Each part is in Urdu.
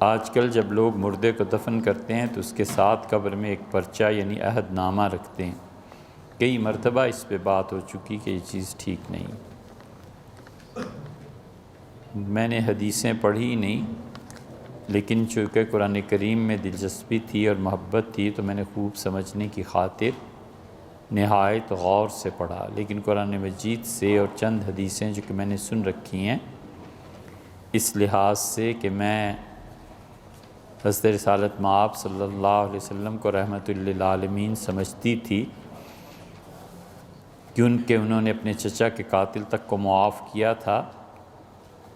آج کل جب لوگ مردے کو دفن کرتے ہیں تو اس کے ساتھ قبر میں ایک پرچہ یعنی عہد نامہ رکھتے ہیں۔ کئی مرتبہ اس پہ بات ہو چکی کہ یہ چیز ٹھیک نہیں۔ میں نے حدیثیں پڑھی نہیں، لیکن چونکہ قرآن کریم میں دلچسپی تھی اور محبت تھی تو میں نے خوب سمجھنے کی خاطر نہایت غور سے پڑھا، لیکن قرآن مجید سے اور چند حدیثیں جو کہ میں نے سن رکھی ہیں اس لحاظ سے کہ میں حضرت رسالت مآب صلی اللہ علیہ وسلم کو رحمت للعالمین سمجھتی تھی، کیونکہ انہوں نے اپنے چچا کے قاتل تک کو معاف کیا تھا۔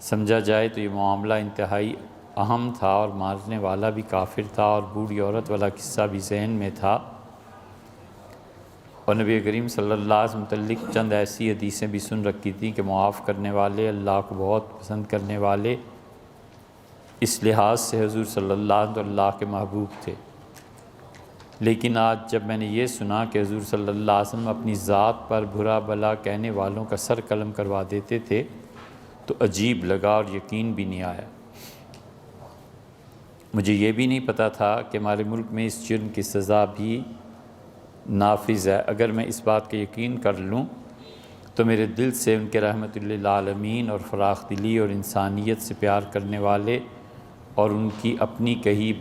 سمجھا جائے تو یہ معاملہ انتہائی اہم تھا اور مارنے والا بھی کافر تھا، اور بوڑھی عورت والا قصہ بھی ذہن میں تھا، اور نبی کریم صلی اللہ علیہ وسلم متعلق چند ایسی حدیثیں بھی سن رکھی تھیں کہ معاف کرنے والے اللہ کو بہت پسند کرنے والے، اس لحاظ سے حضور صلی اللہ علیہ وسلم اللہ کے محبوب تھے۔ لیکن آج جب میں نے یہ سنا کہ حضور صلی اللہ علیہ وسلم اپنی ذات پر برا بھلا کہنے والوں کا سر قلم کروا دیتے تھے تو عجیب لگا اور یقین بھی نہیں آیا۔ مجھے یہ بھی نہیں پتہ تھا کہ ہمارے ملک میں اس جرم کی سزا بھی نافذ ہے۔ اگر میں اس بات کا یقین کر لوں تو میرے دل سے ان کے رحمت للعالمین اور فراخ دلی اور انسانیت سے پیار کرنے والے اور ان کی اپنی کہی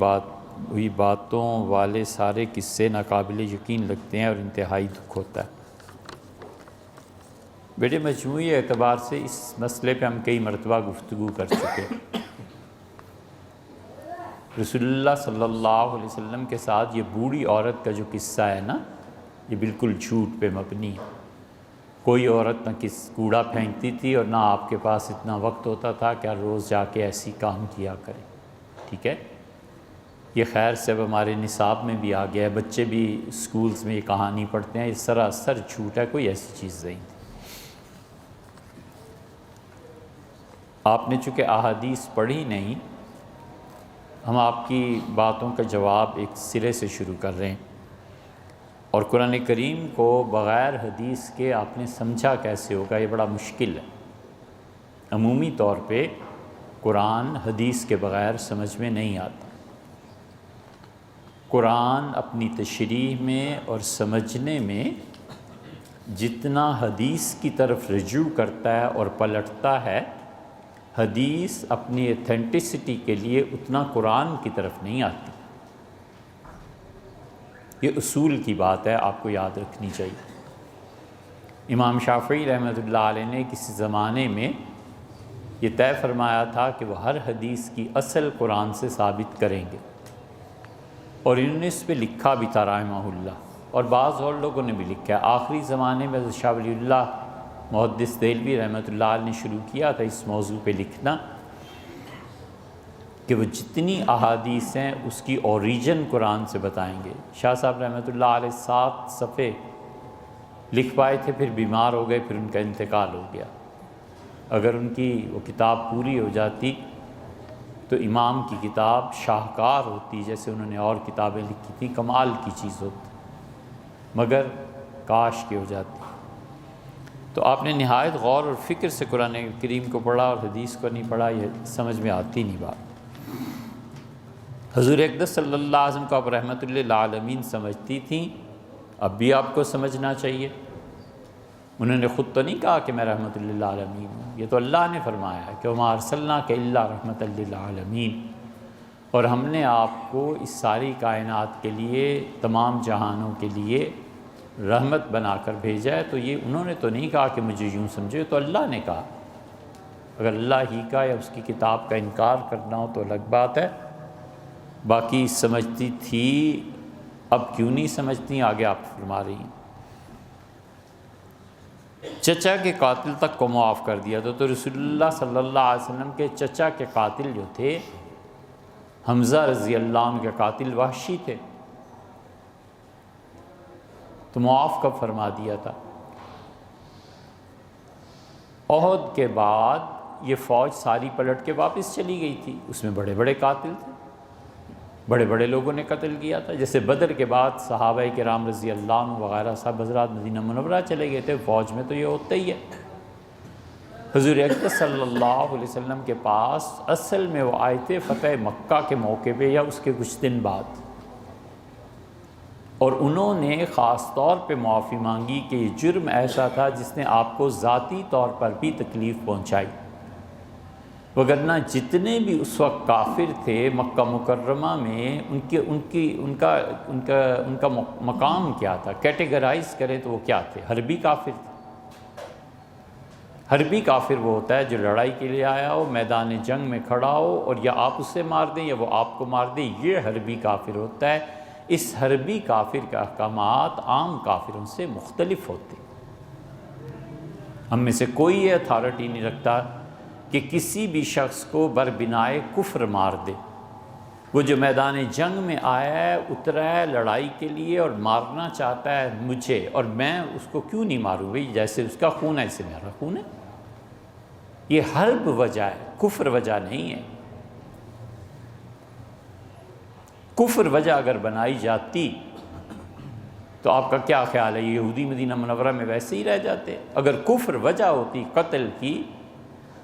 ہوئی باتوں والے سارے قصے ناقابل یقین لگتے ہیں اور انتہائی دکھ ہوتا ہے۔ بیٹے، مجموعی اعتبار سے اس مسئلے پہ ہم کئی مرتبہ گفتگو کر چکے۔ رسول اللہ صلی اللہ علیہ وسلم کے ساتھ یہ بوڑھی عورت کا جو قصہ ہے نا، یہ بالکل جھوٹ پہ مبنی ہے۔ کوئی عورت نہ کوڑا پھینکتی تھی اور نہ آپ کے پاس اتنا وقت ہوتا تھا کہ ہر روز جا کے ایسی کام کیا کرے، ٹھیک ہے؟ یہ خیر سے اب ہمارے نصاب میں بھی آ گیا ہے، بچے بھی اسکولز میں یہ کہانی پڑھتے ہیں۔ یہ سراسر جھوٹ ہے، کوئی ایسی چیز نہیں تھی۔ آپ نے چونکہ احادیث پڑھی نہیں، ہم آپ کی باتوں کا جواب ایک سرے سے شروع کر رہے ہیں، اور قرآن کریم کو بغیر حدیث کے آپ نے سمجھا کیسے ہوگا، یہ بڑا مشکل ہے۔ عمومی طور پہ قرآن حدیث کے بغیر سمجھ میں نہیں آتا۔ قرآن اپنی تشریح میں اور سمجھنے میں جتنا حدیث کی طرف رجوع کرتا ہے اور پلٹتا ہے، حدیث اپنی ایتھینٹسٹی کے لیے اتنا قرآن کی طرف نہیں آتی۔ یہ اصول کی بات ہے، آپ کو یاد رکھنی چاہیے۔ امام شافعی رحمۃ اللہ علیہ نے کسی زمانے میں یہ طے فرمایا تھا کہ وہ ہر حدیث کی اصل قرآن سے ثابت کریں گے، اور انہوں نے اس پہ لکھا بھی تھا رحمہ اللہ، اور بعض اور لوگوں نے بھی لکھا ہے۔ آخری زمانے میں شاہ ولی اللہ محدث دہلوی رحمۃ اللہ علیہ نے شروع کیا تھا اس موضوع پہ لکھنا کہ وہ جتنی احادیث ہیں اس کی اوریجن قرآن سے بتائیں گے۔ شاہ صاحب رحمۃ اللہ علیہ 7 صفحے لکھ پائے تھے، پھر بیمار ہو گئے، پھر ان کا انتقال ہو گیا۔ اگر ان کی وہ کتاب پوری ہو جاتی تو امام کی کتاب شاہکار ہوتی، جیسے انہوں نے اور کتابیں لکھی تھیں، کمال کی چیز ہوتی، مگر کاش کی ہو جاتی۔ تو آپ نے نہایت غور اور فکر سے قرآن کریم کو پڑھا اور حدیث کو نہیں پڑھا، یہ سمجھ میں آتی نہیں بات۔ حضور اقدس صلی اللہ علیہ وسلم کو آپ رحمت للعالمین سمجھتی تھیں، اب بھی آپ کو سمجھنا چاہیے۔ انہوں نے خود تو نہیں کہا کہ میں رحمت للعالمین ہوں، یہ تو اللہ نے فرمایا ہے کہ وما ارسلناک الا رحمت للعالمین، اور ہم نے آپ کو اس ساری کائنات کے لیے، تمام جہانوں کے لیے رحمت بنا کر بھیجا ہے۔ تو یہ انہوں نے تو نہیں کہا کہ مجھے یوں سمجھے، تو اللہ نے کہا۔ اگر اللہ ہی کا یا اس کی کتاب کا انکار کرنا ہو تو الگ بات ہے، باقی سمجھتی تھی، اب کیوں نہیں سمجھتی، آگے آپ فرما رہی ہیں۔ چچا کے قاتل تک کو معاف کر دیا تو رسول اللہ صلی اللہ علیہ وسلم کے چچا کے قاتل جو تھے، حمزہ رضی اللہ عنہ کے قاتل وحشی تھے، تو معاف کب فرما دیا تھا؟ احد کے بعد یہ فوج ساری پلٹ کے واپس چلی گئی تھی، اس میں بڑے بڑے قاتل تھے، بڑے بڑے لوگوں نے قتل کیا تھا۔ جیسے بدر کے بعد صحابہ کرام رضی اللہ عنہ وغیرہ سب حضرات مدینہ منورہ چلے گئے تھے، فوج میں تو یہ ہوتا ہی ہے۔ حضور اقدس صلی اللہ علیہ وسلم کے پاس اصل میں وہ آئے تھے فتح مکہ کے موقع پہ یا اس کے کچھ دن بعد، اور انہوں نے خاص طور پہ معافی مانگی کہ یہ جرم ایسا تھا جس نے آپ کو ذاتی طور پر بھی تکلیف پہنچائی، وگرنہ جتنے بھی اس وقت کافر تھے مکہ مکرمہ میں ان کا مقام کیا تھا، کیٹیگرائز کریں تو وہ کیا تھے؟ حربی کافر تھے۔ حربی کافر وہ ہوتا ہے جو لڑائی کے لیے آیا ہو، میدان جنگ میں کھڑا ہو، اور یا آپ اسے مار دیں یا وہ آپ کو مار دیں، یہ حربی کافر ہوتا ہے۔ اس حربی کافر کے احکامات عام کافروں سے مختلف ہوتے ہیں۔ ہم میں سے کوئی یہ اتھارٹی نہیں رکھتا کہ کسی بھی شخص کو بربنائے کفر مار دے۔ وہ جو میدان جنگ میں آیا ہے، اترا ہے لڑائی کے لیے اور مارنا چاہتا ہے مجھے، اور میں اس کو کیوں نہیں ماروں؟ بھائی جیسے اس کا خون ہے ایسے میرا خون ہے۔ یہ حرب وجہ ہے، کفر وجہ نہیں ہے۔ کفر وجہ اگر بنائی جاتی تو آپ کا کیا خیال ہے؟ یہودی مدینہ منورہ میں ویسے ہی رہ جاتے؟ اگر کفر وجہ ہوتی قتل کی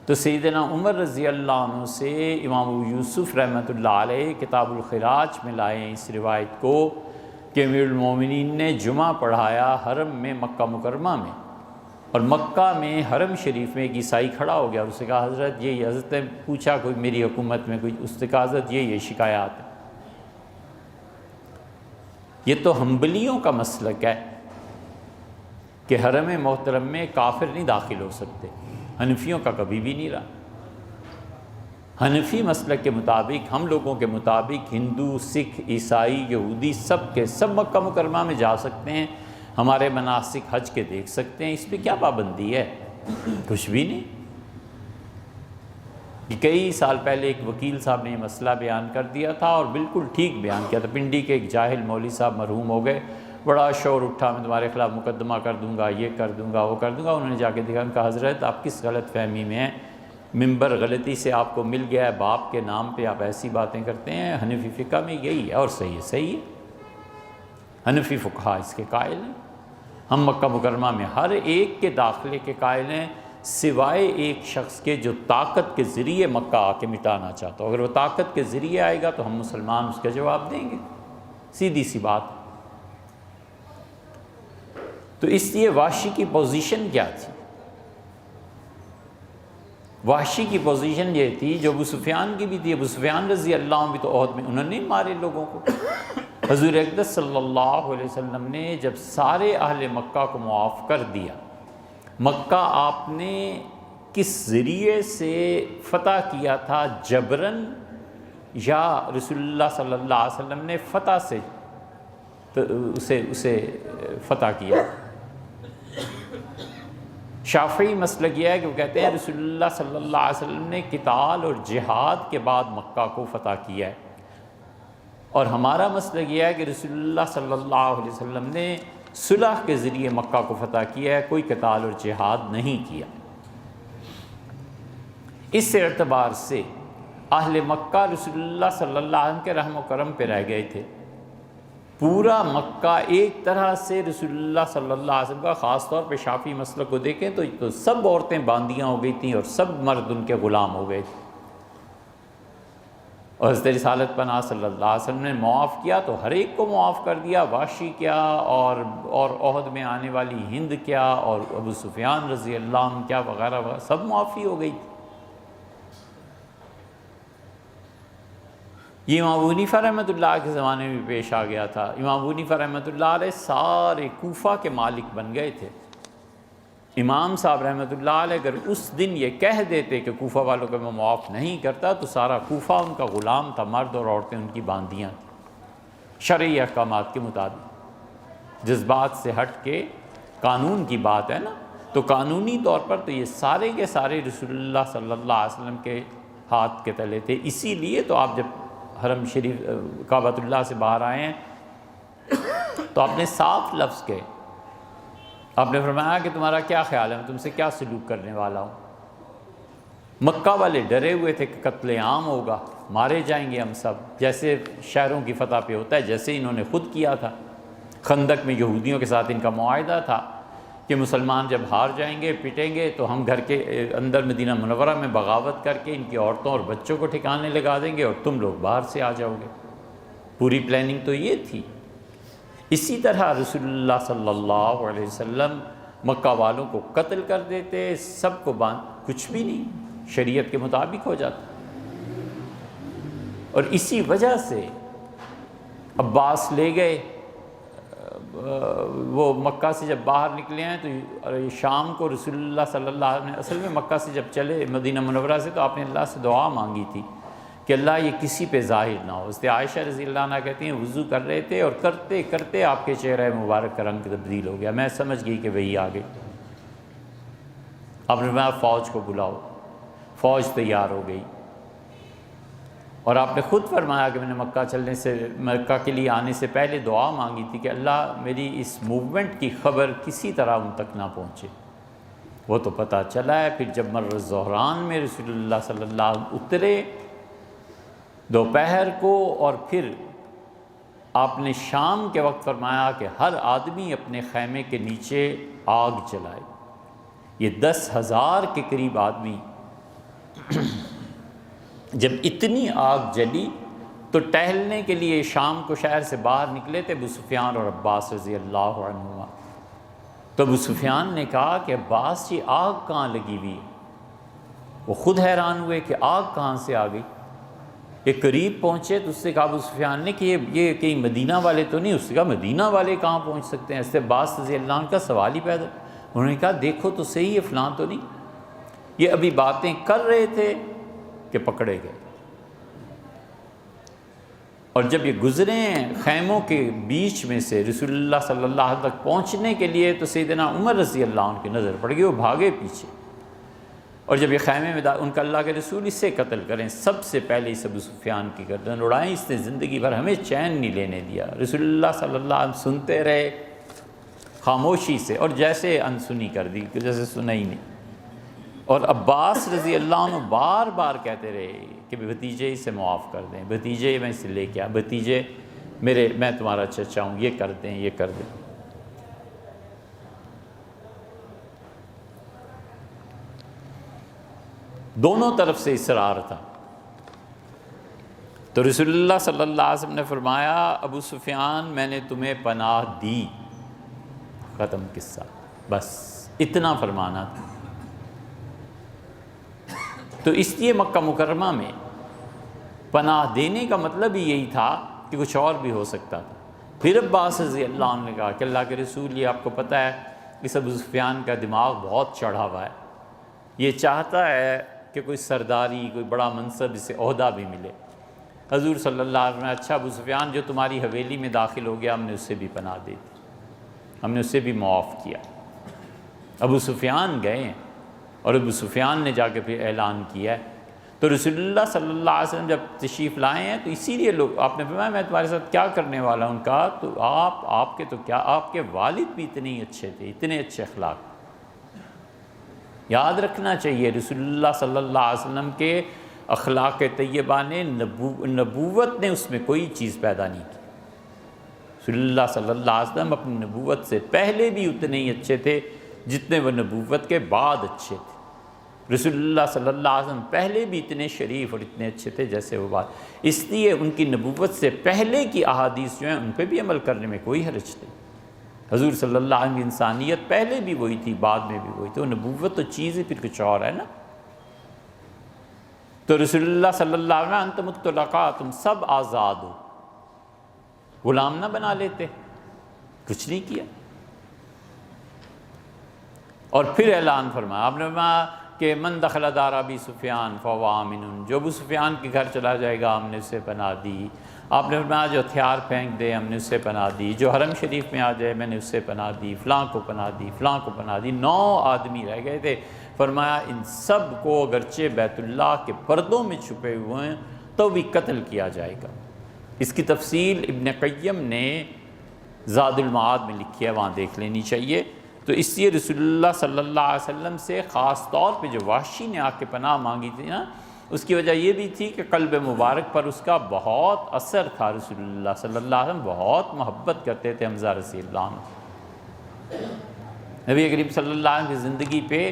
تو سیدنا عمر رضی اللہ عنہ سے امام ابو یوسف رحمۃ اللہ علیہ کتاب الخراج میں لائے ہیں اس روایت کو کہ امیر المومنین نے جمعہ پڑھایا حرم میں مکہ مکرمہ میں، اور مکہ میں حرم شریف میں ایک عیسائی کھڑا ہو گیا اور اس سے کہا حضرت یہ حضرت نے پوچھا کوئی میری حکومت میں کوئی، اس نے کہا حضرت یہ شکایات ہے۔ یہ تو حنبلیوں کا مسلک ہے کہ حرم محترم میں کافر نہیں داخل ہو سکتے، حنفیوں کا کبھی بھی نہیں رہا۔ حنفی مسلک کے مطابق، ہم لوگوں کے مطابق، ہندو، سکھ، عیسائی، یہودی سب کے سب مکہ مکرمہ میں جا سکتے ہیں، ہمارے مناسک حج کے دیکھ سکتے ہیں، اس پہ کیا پابندی ہے؟ کچھ بھی نہیں۔ کئی سال پہلے ایک وکیل صاحب نے یہ مسئلہ بیان کر دیا تھا اور بالکل ٹھیک بیان کیا تھا۔ پنڈی کے ایک جاہل مولوی صاحب مرحوم ہو گئے، بڑا شور اٹھا میں تمہارے خلاف مقدمہ کر دوں گا، یہ کر دوں گا، وہ کر دوں گا۔ انہوں نے جا کے دیکھا، ان کا حضرت آپ کس غلط فہمی میں ہیں؟ ممبر غلطی سے آپ کو مل گیا ہے، باپ کے نام پہ آپ ایسی باتیں کرتے ہیں، حنفی فقہ میں یہی ہے اور صحیح ہے، صحیح ہے۔ حنفی فقہا اس کے قائل ہیں، ہم مکہ مکرمہ میں ہر ایک کے داخلے کے قائل ہیں سوائے ایک شخص کے جو طاقت کے ذریعے مکہ آ کے مٹانا چاہتا ہو۔ اگر وہ طاقت کے ذریعے آئے گا تو ہم مسلمان اس کا جواب دیں گے، سیدھی سی بات۔ تو اس لیے وحشی کی پوزیشن کیا تھی؟ وحشی کی پوزیشن یہ تھی جو ابو سفیان کی بھی تھی۔ ابو سفیان رضی اللہ عنہ بھی تو عہد میں انہوں نے مارے لوگوں کو۔ حضور اقدس صلی اللہ علیہ وسلم نے جب سارے اہل مکہ کو معاف کر دیا، مکہ آپ نے کس ذریعے سے فتح کیا تھا؟ جبرن یا رسول اللہ صلی اللہ علیہ وسلم نے فتح سے اسے فتح کیا؟ شافعی مسلک یہ ہے کہ وہ کہتے ہیں رسول اللہ صلی اللہ علیہ وسلم نے قتال اور جہاد کے بعد مکہ کو فتح کیا ہے، اور ہمارا مسلک یہ ہے کہ رسول اللہ صلی اللہ علیہ وسلم نے صلح کے ذریعے مکہ کو فتح کیا ہے، کوئی قتال اور جہاد نہیں کیا۔ اس اعتبار سے اہل مکہ رسول اللہ صلی اللہ علیہ وسلم کے رحم و کرم پہ رہ گئے تھے۔ پورا مکہ ایک طرح سے رسول اللہ صلی اللہ علیہ وسلم کا، خاص طور پہ شافعی مسلک کو دیکھیں تو سب عورتیں باندیاں ہو گئی تھیں اور سب مرد ان کے غلام ہو گئے تھے، اور حضرت رسالت پناہ صلی اللہ علیہ وسلم نے معاف کیا تو ہر ایک کو معاف کر دیا۔ وحشی کیا اور عہد میں آنے والی ہند کیا اور ابو سفیان رضی اللہ عنہ کیا وغیرہ وغیرہ، سب معافی ہو گئی تھی۔ یہ امام ابو حنیفہ رحمۃ اللہ کے زمانے میں پیش آ گیا تھا۔ امام ابو حنیفہ رحمۃ اللہ علیہ سارے کوفہ کے مالک بن گئے تھے۔ امام صاحب رحمۃ اللہ علیہ اگر اس دن یہ کہہ دیتے کہ کوفہ والوں کو میں معاف نہیں کرتا تو سارا کوفہ ان کا غلام تھا، مرد اور عورتیں ان کی باندیاں تھیں، شرعی احکامات کے مطابق۔ جذبات سے ہٹ کے قانون کی بات ہے نا، تو قانونی طور پر تو یہ سارے کے سارے رسول اللہ صلی اللہ علیہ وسلم کے ہاتھ کے تلے تھے۔ اسی لیے تو آپ جب حرم شریف کعبۃ اللہ سے باہر آئے ہیں تو آپ نے صاف لفظ کہے، آپ نے فرمایا کہ تمہارا کیا خیال ہے، میں تم سے کیا سلوک کرنے والا ہوں۔ مکہ والے ڈرے ہوئے تھے کہ قتل عام ہوگا، مارے جائیں گے ہم سب، جیسے شہروں کی فتح پہ ہوتا ہے، جیسے انہوں نے خود کیا تھا۔ خندق میں یہودیوں کے ساتھ ان کا معاہدہ تھا کہ مسلمان جب ہار جائیں گے پٹیں گے تو ہم گھر کے اندر مدینہ منورہ میں بغاوت کر کے ان کی عورتوں اور بچوں کو ٹھکانے لگا دیں گے اور تم لوگ باہر سے آ جاؤ گے۔ پوری پلاننگ تو یہ تھی۔ اسی طرح رسول اللہ صلی اللہ علیہ وسلم مکہ والوں کو قتل کر دیتے، سب کو کچھ بھی نہیں، شریعت کے مطابق ہو جاتا۔ اور اسی وجہ سے عباس لے گئے، وہ مکہ سے جب باہر نکلے ہیں تو شام کو رسول اللہ صلی اللہ علیہ وسلم اصل میں مکہ سے جب چلے مدینہ منورہ سے تو آپ نے اللہ سے دعا مانگی تھی کہ اللہ یہ کسی پہ ظاہر نہ ہو۔ اس عائشہ رضی اللہ عنہ کہتی ہیں وضو کر رہے تھے اور کرتے کرتے آپ کے چہرہ مبارک کا رنگ تبدیل ہو گیا، میں سمجھ گئی کہ وہی آ گئی۔ آپ نے فرمایا فوج کو بلاؤ، فوج تیار ہو گئی، اور آپ نے خود فرمایا کہ میں نے مکہ کے لیے آنے سے پہلے دعا مانگی تھی کہ اللہ میری اس موومنٹ کی خبر کسی طرح ان تک نہ پہنچے۔ وہ تو پتہ چلا ہے۔ پھر جب مر الظہران میں رسول اللہ صلی اللہ علیہ وسلم اترے دوپہر کو، اور پھر آپ نے شام کے وقت فرمایا کہ ہر آدمی اپنے خیمے کے نیچے آگ جلائے۔ یہ 10,000 کے قریب آدمی جب اتنی آگ جلی تو ٹہلنے کے لیے شام کو شہر سے باہر نکلے تھے ابو سفیان اور عباس رضی اللہ عنہما۔ تو ابو سفیان نے کہا کہ عباس یہ آگ کہاں لگی ہوئی ہے؟ وہ خود حیران ہوئے کہ آگ کہاں سے آ گئی۔ یہ قریب پہنچے تو اس سے کہا ابو سفیان نے کہ یہ کہیں مدینہ والے تو نہیں؟ اس سے کہا مدینہ والے کہاں پہنچ سکتے ہیں؟ اس سے عباس رضی اللہ عنہ کا سوال ہی پیدا۔ انہوں نے کہا دیکھو تو صحیح ہے فلاں تو نہیں۔ یہ ابھی باتیں کر رہے تھے کہ پکڑے گئے، اور جب یہ گزرے خیموں کے بیچ میں سے رسول اللہ صلی اللہ علیہ وسلم تک پہنچنے کے لیے تو سیدنا عمر رضی اللہ عنہ کی نظر پڑ گئی، وہ بھاگے پیچھے، اور جب یہ خیمے میں ان کا اللہ کے رسول اس سے قتل کریں، سب سے پہلے اس ابو سفیان کی گردن اڑائیں، اس نے زندگی بھر ہمیں چین نہیں لینے دیا۔ رسول اللہ صلی اللہ علیہ وسلم سنتے رہے خاموشی سے، اور جیسے انسنی کر دی کہ جیسے سنا ہی نہیں۔ اور عباس رضی اللہ عنہ بار بار کہتے رہے کہ بھتیجے اسے معاف کر دیں، بھتیجے میں اسے لے کے آ، بھتیجے میں تمہارا چچا ہوں، یہ کر دیں یہ کر دیں۔ دونوں طرف سے اصرار تھا۔ تو رسول اللہ صلی اللہ علیہ وسلم نے فرمایا ابو سفیان میں نے تمہیں پناہ دی، ختم قصہ، بس اتنا فرمانا تھا۔ تو اس لیے مکہ مکرمہ میں پناہ دینے کا مطلب ہی یہی تھا کہ کچھ اور بھی ہو سکتا تھا۔ پھر عباس رضی اللہ عنہ نے کہا کہ اللہ کے رسول یہ آپ کو پتہ ہے اس ابو سفیان کا دماغ بہت چڑھا ہوا ہے، یہ چاہتا ہے کہ کوئی سرداری کوئی بڑا منصب اسے عہدہ بھی ملے۔ حضور صلی اللہ علیہ وسلم نے اچھا ابو سفیان جو تمہاری حویلی میں داخل ہو گیا ہم نے اسے بھی پناہ دے دی، ہم نے اسے بھی معاف کیا۔ ابو سفیان گئے ہیں اور ابو سفیان نے جا کے پھر اعلان کیا ہے۔ تو رسول اللہ صلی اللہ علیہ وسلم جب تشریف لائے ہیں تو اسی لیے لوگ آپ نے فرمایا میں تمہارے ساتھ کیا کرنے والا ہوں، کہا تو آپ کے تو کیا، آپ کے والد بھی اتنے ہی اچھے تھے، اتنے اچھے اخلاق۔ یاد رکھنا چاہیے رسول اللہ صلی اللہ علیہ وسلم کے اخلاق طیبہ نے نبوت نے اس میں کوئی چیز پیدا نہیں کی۔ رسول اللہ صلی اللہ علیہ وسلم اپنی نبوت سے پہلے بھی اتنے ہی اچھے تھے جتنے وہ نبوت کے بعد اچھے تھے۔ رسول اللہ صلی اللہ علیہ وسلم پہلے بھی اتنے شریف اور اتنے اچھے تھے جیسے وہ بعد، اس لیے ان کی نبوت سے پہلے کی احادیث جو ہیں ان پہ بھی عمل کرنے میں کوئی حرج نہیں۔ حضور صلی اللہ علیہ وسلم کی انسانیت پہلے بھی وہی تھی بعد میں بھی وہی تھی، وہ نبوت تو چیز ہی پھر کچھ اور ہے نا۔ تو رسول اللہ صلی اللہ علیہ وسلم انتم الطلقاء تم سب آزاد ہو، غلام نہ بنا لیتے، کچھ نہیں کیا۔ اور پھر اعلان فرمایا آپ نے فرمایا کہ من دخل دار ابی سفیان فهو آمن، جو ابو سفیان کے گھر چلا جائے گا ہم نے اسے پناہ دی۔ آپ نے فرمایا جو ہتھیار پھینک دے ہم نے اسے پناہ دی، جو حرم شریف میں آ جائے میں نے اسے پناہ دی، فلاں کو پناہ دی، فلاں کو پناہ دی۔ 9 آدمی رہ گئے تھے، فرمایا ان سب کو اگرچہ بیت اللہ کے پردوں میں چھپے ہوئے ہیں تو بھی قتل کیا جائے گا۔ اس کی تفصیل ابن قیم نے زاد المعاد میں لکھی ہے، وہاں دیکھ لینی چاہیے۔ تو اس لیے رسول اللہ صلی اللہ علیہ وسلم سے خاص طور پہ جو وحشی نے آ کے پناہ مانگی تھی نا، اس کی وجہ یہ بھی تھی کہ قلب مبارک پر اس کا بہت اثر تھا۔ رسول اللہ صلی اللہ علیہ وسلم بہت محبت کرتے تھے حمزہ رضی اللہ عنہ، نبی کریم صلی اللہ علیہ وسلم کی زندگی پہ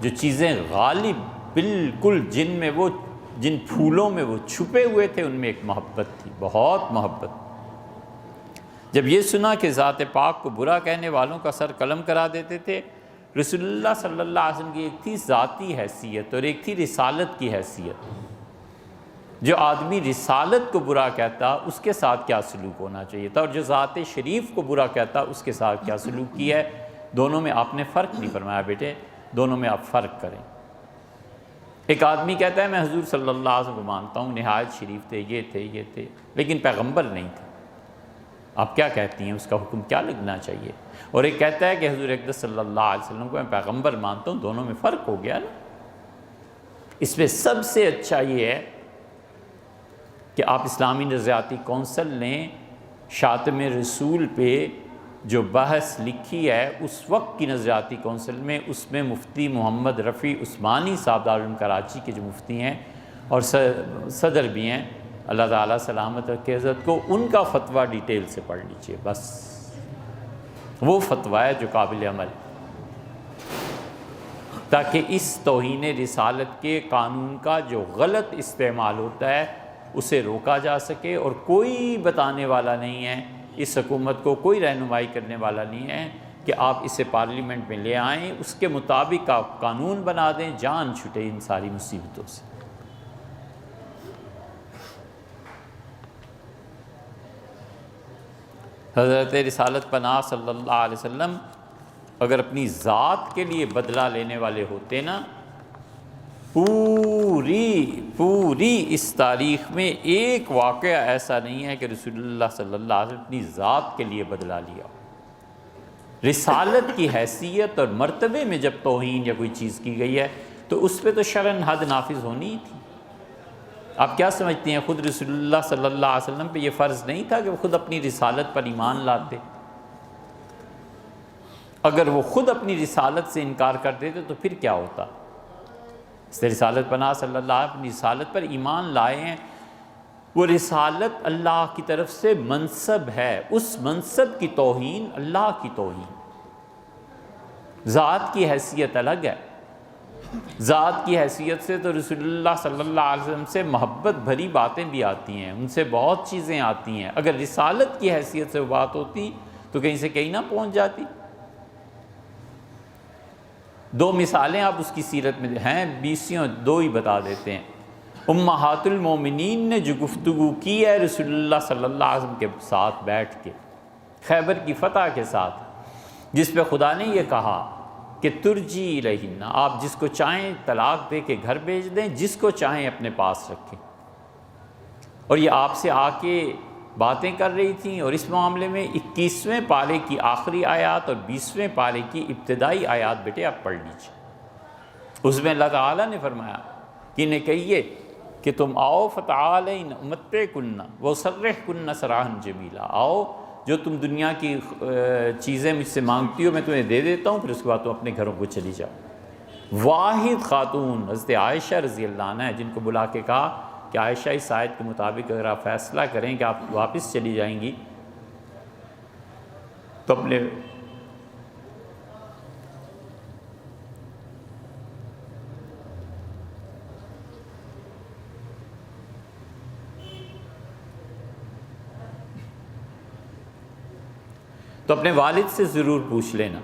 جو چیزیں غالب بالکل جن پھولوں میں وہ چھپے ہوئے تھے، ان میں ایک محبت تھی، بہت محبت۔ جب یہ سنا کہ ذات پاک کو برا کہنے والوں کا سر قلم کرا دیتے تھے، رسول اللہ صلی اللہ علیہ وسلم کی ایک تھی ذاتی حیثیت اور ایک تھی رسالت کی حیثیت۔ جو آدمی رسالت کو برا کہتا اس کے ساتھ کیا سلوک ہونا چاہیے تھا، اور جو ذات شریف کو برا کہتا اس کے ساتھ کیا سلوک کی ہے، دونوں میں آپ نے فرق نہیں فرمایا بیٹے، دونوں میں آپ فرق کریں۔ ایک آدمی کہتا ہے میں حضور صلی اللہ علیہ وسلم کو مانتا ہوں، نہایت شریف تھے، یہ تھے، لیکن پیغمبر نہیں تھے، آپ کیا کہتی ہیں، اس کا حکم کیا لگنا چاہیے؟ اور ایک کہتا ہے کہ حضور اقدس صلی اللہ علیہ وسلم کو میں پیغمبر مانتا ہوں، دونوں میں فرق ہو گیا نا۔ اس میں سب سے اچھا یہ ہے کہ آپ اسلامی نظریاتی کونسل نے شاتم رسول پہ جو بحث لکھی ہے، اس وقت کی نظریاتی کونسل میں، اس میں مفتی محمد رفیع عثمانی صاحب دارالعلوم کراچی کے جو مفتی ہیں اور صدر بھی ہیں، اللہ تعالیٰ سلامت رکھے حضرت کو، ان کا فتویٰ ڈیٹیل سے پڑھ لیجئے، بس وہ فتویٰ ہے جو قابل عمل، تاکہ اس توہین رسالت کے قانون کا جو غلط استعمال ہوتا ہے اسے روکا جا سکے، اور کوئی بتانے والا نہیں ہے، اس حکومت کو کوئی رہنمائی کرنے والا نہیں ہے کہ آپ اسے پارلیمنٹ میں لے آئیں، اس کے مطابق آپ قانون بنا دیں، جان چھٹے ان ساری مصیبتوں سے۔ حضرت رسالت پناہ صلی اللہ علیہ وسلم اگر اپنی ذات کے لیے بدلہ لینے والے ہوتے نا، پوری اس تاریخ میں ایک واقعہ ایسا نہیں ہے کہ رسول اللہ صلی اللہ علیہ وسلم اپنی ذات کے لیے بدلہ لیا۔ رسالت کی حیثیت اور مرتبے میں جب توہین یا کوئی چیز کی گئی ہے تو اس پہ تو شرعاً حد نافذ ہونی ہی تھی۔ آپ کیا سمجھتے ہیں خود رسول اللہ صلی اللہ علیہ وسلم پہ یہ فرض نہیں تھا کہ وہ خود اپنی رسالت پر ایمان لاتے؟ اگر وہ خود اپنی رسالت سے انکار کر دیتے تو پھر کیا ہوتا؟ اس رسالت پناہ صلی اللہ علیہ وسلم اپنی رسالت پر ایمان لائے ہیں، وہ رسالت اللہ کی طرف سے منصب ہے، اس منصب کی توہین اللہ کی توہین۔ ذات کی حیثیت الگ ہے، ذات کی حیثیت سے تو رسول اللہ صلی اللہ علیہ وسلم سے محبت بھری باتیں بھی آتی ہیں، ان سے بہت چیزیں آتی ہیں، اگر رسالت کی حیثیت سے وہ بات ہوتی تو کہیں سے کہیں نہ پہنچ جاتی۔ دو مثالیں آپ اس کی سیرت میں ہیں، 20 دو ہی بتا دیتے ہیں۔ امہات المومنین نے جو گفتگو کی ہے رسول اللہ صلی اللہ علیہ وسلم کے ساتھ بیٹھ کے خیبر کی فتح کے ساتھ، جس پہ خدا نے یہ کہا کہ ترجی الیہن، آپ جس کو چاہیں طلاق دے کے گھر بھیج دیں، جس کو چاہیں اپنے پاس رکھیں، اور یہ آپ سے آ کے باتیں کر رہی تھیں، اور اس معاملے میں 21ویں پارے کی آخری آیات اور 20ویں پارے کی ابتدائی آیات بیٹے آپ پڑھ لیجیے۔ اس میں اللہ تعالیٰ نے فرمایا کہ انہیں کہیے کہ تم آؤ فتعالین امتعکن واسرحکن سراحا جمیلا، آؤ جو تم دنیا کی چیزیں مجھ سے مانگتی ہو میں تمہیں دے دیتا ہوں، پھر اس کے بعد تم اپنے گھروں کو چلی جاؤ۔ واحد خاتون حضرت عائشہ رضی اللہ عنہ ہے، جن کو بلا کے کہا کہ عائشہ اس آیت کے مطابق اگر آپ فیصلہ کریں کہ آپ واپس چلی جائیں گی تو اپنے والد سے ضرور پوچھ لینا۔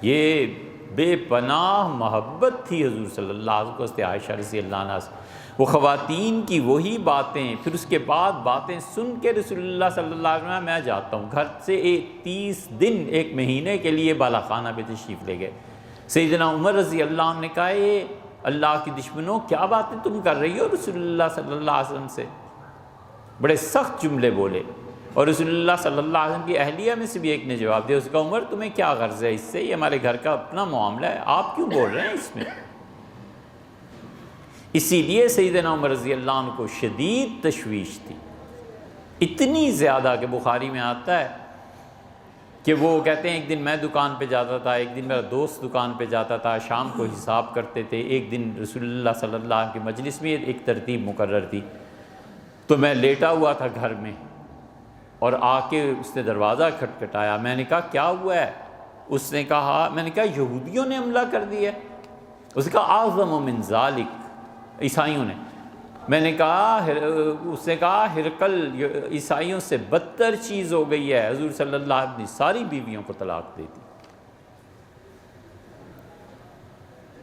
یہ بے پناہ محبت تھی حضور صلی اللہ علیہ وسلم کو حضرت عائشہ رضی اللہ عنہ سے، وہ خواتین کی وہی باتیں، پھر اس کے بعد باتیں سن کے رسول اللہ صلی اللہ علیہ وسلم میں جاتا ہوں گھر سے 30 دن 1 مہینے کے لیے بالا خانہ پہ تشریف لے گئے۔ سیدنا عمر رضی اللہ عنہ نے کہا یہ اللہ کی دشمنوں کیا باتیں تم کر رہی ہو رسول اللہ صلی اللہ علیہ وسلم سے، بڑے سخت جملے بولے، اور رسول اللہ صلی اللہ علیہ وسلم کی اہلیہ میں سے بھی ایک نے جواب دیا، اس کا عمر تمہیں کیا غرض ہے اس سے، یہ ہمارے گھر کا اپنا معاملہ ہے، آپ کیوں بول رہے ہیں اس میں؟ اسی لیے سیدنا عمر رضی اللہ عنہ کو شدید تشویش تھی، اتنی زیادہ کہ بخاری میں آتا ہے کہ وہ کہتے ہیں ایک دن میں دکان پہ جاتا تھا، ایک دن میرا دوست دکان پہ جاتا تھا، شام کو حساب کرتے تھے، ایک دن رسول اللہ صلی اللہ علیہ وسلم کی مجلس میں ایک ترتیب مقرر تھی، تو میں لیٹا ہوا تھا گھر میں، اور آ کے اس نے دروازہ کھٹکھٹایا، میں نے کہا کیا ہوا ہے؟ اس نے کہا، میں نے کہا یہودیوں نے حملہ کر دیا؟ اس نے کہا اعظم من ذالک، عیسائیوں نے۔ میں نے کہا، اس نے کہا ہرقل عیسائیوں سے بدتر چیز ہو گئی ہے، حضور صلی اللہ علیہ وسلم نے ساری بیویوں کو طلاق دے دی۔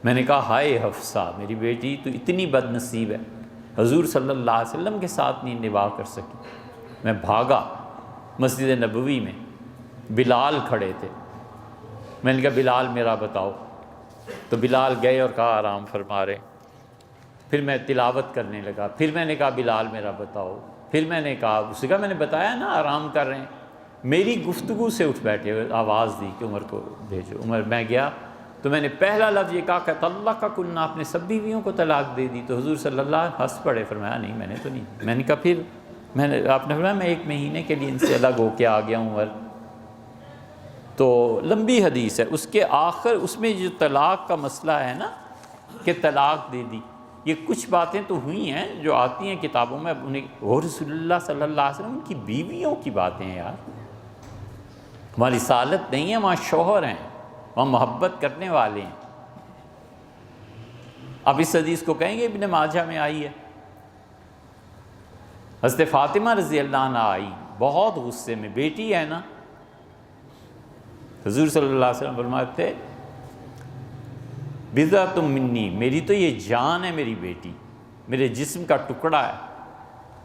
میں نے کہا ہائے حفصہ میری بیٹی تو اتنی بد نصیب ہے، حضور صلی اللہ علیہ وسلم کے ساتھ نہیں نباہ کر سکی۔ میں بھاگا مسجد نبوی میں، بلال کھڑے تھے، میں نے کہا بلال میرا بتاؤ، تو بلال گئے اور کہا آرام فرما رہے۔ پھر میں تلاوت کرنے لگا، پھر میں نے کہا بلال میرا بتاؤ، پھر میں نے کہا، اس نے کہا میں نے بتایا نا آرام کر رہے ہیں۔ میری گفتگو سے اٹھ بیٹھے، آواز دی کہ عمر کو بھیجو۔ عمر، میں گیا تو میں نے پہلا لفظ یہ کہا کہ طلق کنہ، آپ نے سب بیویوں کو طلاق دے دی؟ تو حضور صلی اللہ علیہ وسلم ہنس پڑے، فرمایا نہیں میں نے تو نہیں۔ میں نے کہا پھر آپ نے فرمایا میں 1 مہینے کے لیے ان سے الگ ہو کے آ گیا ہوں عمر۔ تو لمبی حدیث ہے، اس کے آخر اس میں جو طلاق کا مسئلہ ہے نا کہ طلاق دے دی، یہ کچھ باتیں تو ہوئی ہیں جو آتی ہیں کتابوں میں، انہیں اور رسول اللہ صلی اللہ علیہ وسلم کی بیویوں کی باتیں ہیں یار، وہاں رسالت نہیں ہے، وہاں شوہر ہیں، وہاں محبت کرنے والے ہیں۔ اب اس حدیث کو کہیں گے ابن ماجہ میں آئی ہے، حضرت فاطمہ رضی اللہ عنہ آئی بہت غصے میں، بیٹی ہے نا، حضور صلی اللہ علیہ وسلم فرماتے تھے بضعۃ منی، میری تو یہ جان ہے، میری بیٹی میرے جسم کا ٹکڑا ہے۔